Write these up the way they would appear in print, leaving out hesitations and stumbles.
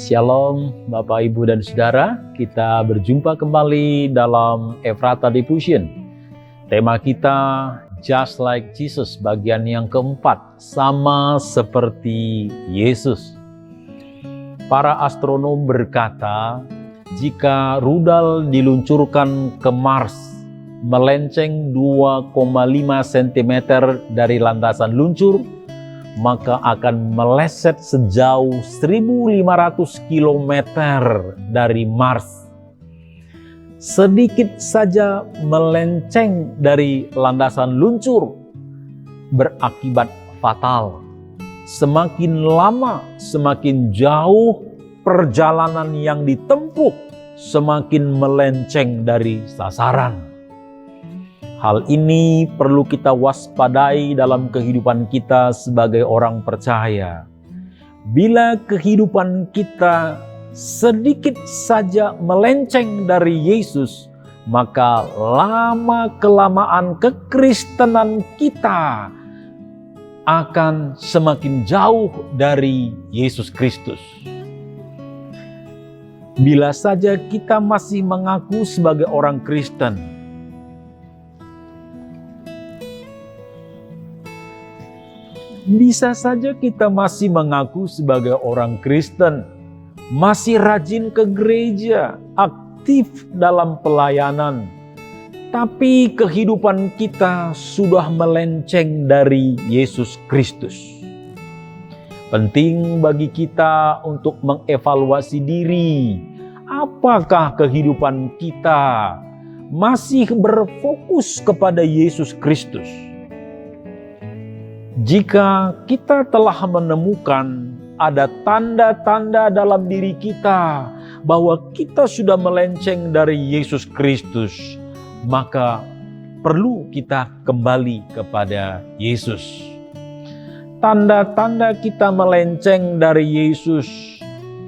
Shalom Bapak, Ibu, dan Saudara. Kita berjumpa kembali dalam Ephrata Diffusion. Tema kita Just Like Jesus, bagian yang keempat, sama seperti Yesus. Para astronom berkata, jika rudal diluncurkan ke Mars, melenceng 2,5 cm dari landasan luncur, maka akan meleset sejauh 1.500 km dari Mars. Sedikit saja melenceng dari landasan luncur berakibat fatal. Semakin lama, semakin jauh perjalanan yang ditempuh, semakin melenceng dari sasaran. Hal ini perlu kita waspadai dalam kehidupan kita sebagai orang percaya. Bila kehidupan kita sedikit saja melenceng dari Yesus, maka lama-kelamaan kekristenan kita akan semakin jauh dari Yesus Kristus. Bila saja kita masih mengaku sebagai orang Kristen, bisa saja kita masih mengaku sebagai orang Kristen, masih rajin ke gereja, aktif dalam pelayanan, tapi kehidupan kita sudah melenceng dari Yesus Kristus. Penting bagi kita untuk mengevaluasi diri, apakah kehidupan kita masih berfokus kepada Yesus Kristus? Jika kita telah menemukan ada tanda-tanda dalam diri kita bahwa kita sudah melenceng dari Yesus Kristus, maka perlu kita kembali kepada Yesus. Tanda-tanda kita melenceng dari Yesus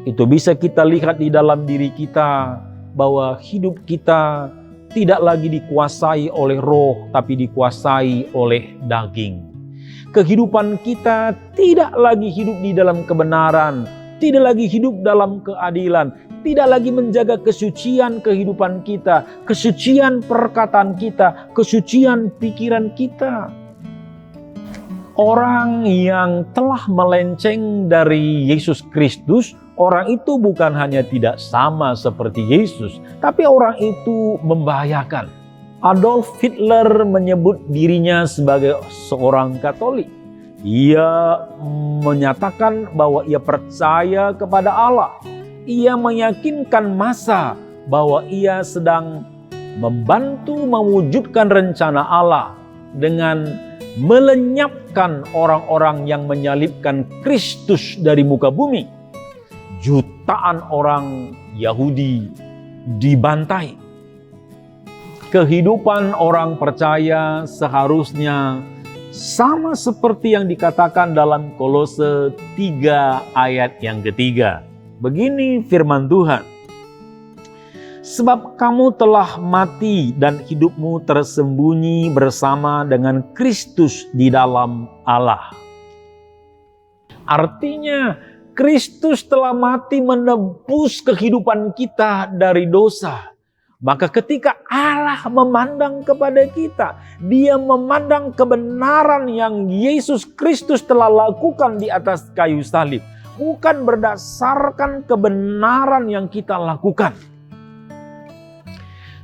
itu bisa kita lihat di dalam diri kita, bahwa hidup kita tidak lagi dikuasai oleh roh, tapi dikuasai oleh daging. Kehidupan kita tidak lagi hidup di dalam kebenaran, tidak lagi hidup dalam keadilan, tidak lagi menjaga kesucian kehidupan kita, kesucian perkataan kita, kesucian pikiran kita. Orang yang telah melenceng dari Yesus Kristus, orang itu bukan hanya tidak sama seperti Yesus, tapi orang itu membahayakan. Adolf Hitler menyebut dirinya sebagai seorang Katolik. Ia menyatakan bahwa ia percaya kepada Allah. Ia meyakinkan massa bahwa ia sedang membantu mewujudkan rencana Allah dengan melenyapkan orang-orang yang menyalibkan Kristus dari muka bumi. Jutaan orang Yahudi dibantai. Kehidupan orang percaya seharusnya sama seperti yang dikatakan dalam Kolose 3 ayat yang ketiga. Begini firman Tuhan. Sebab kamu telah mati dan hidupmu tersembunyi bersama dengan Kristus di dalam Allah. Artinya Kristus telah mati menebus kehidupan kita dari dosa. Maka ketika Allah memandang kepada kita, Dia memandang kebenaran yang Yesus Kristus telah lakukan di atas kayu salib. Bukan berdasarkan kebenaran yang kita lakukan.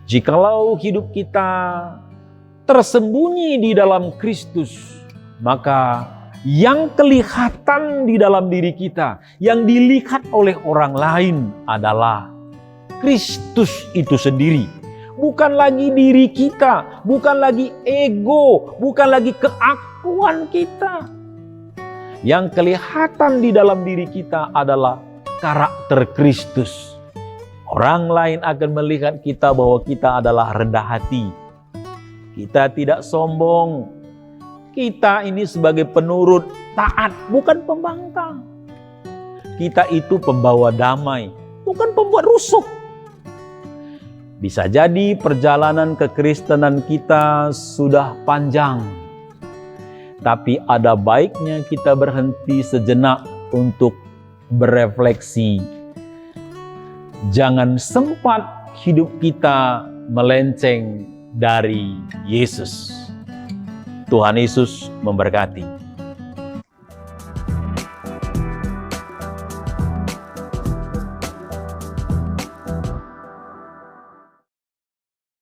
Jikalau hidup kita tersembunyi di dalam Kristus, maka yang kelihatan di dalam diri kita, yang dilihat oleh orang lain adalah Kristus itu sendiri. Bukan lagi diri kita, bukan lagi ego, bukan lagi keakuan kita. Yang kelihatan di dalam diri kita adalah karakter Kristus. Orang lain akan melihat kita bahwa kita adalah rendah hati. Kita tidak sombong. Kita ini sebagai penurut taat, bukan pembangkang. Kita itu pembawa damai, bukan pembuat rusuh. Bisa jadi perjalanan kekristenan kita sudah panjang, tapi ada baiknya kita berhenti sejenak untuk berefleksi Jangan sempat hidup kita melenceng dari Yesus. Tuhan Yesus memberkati.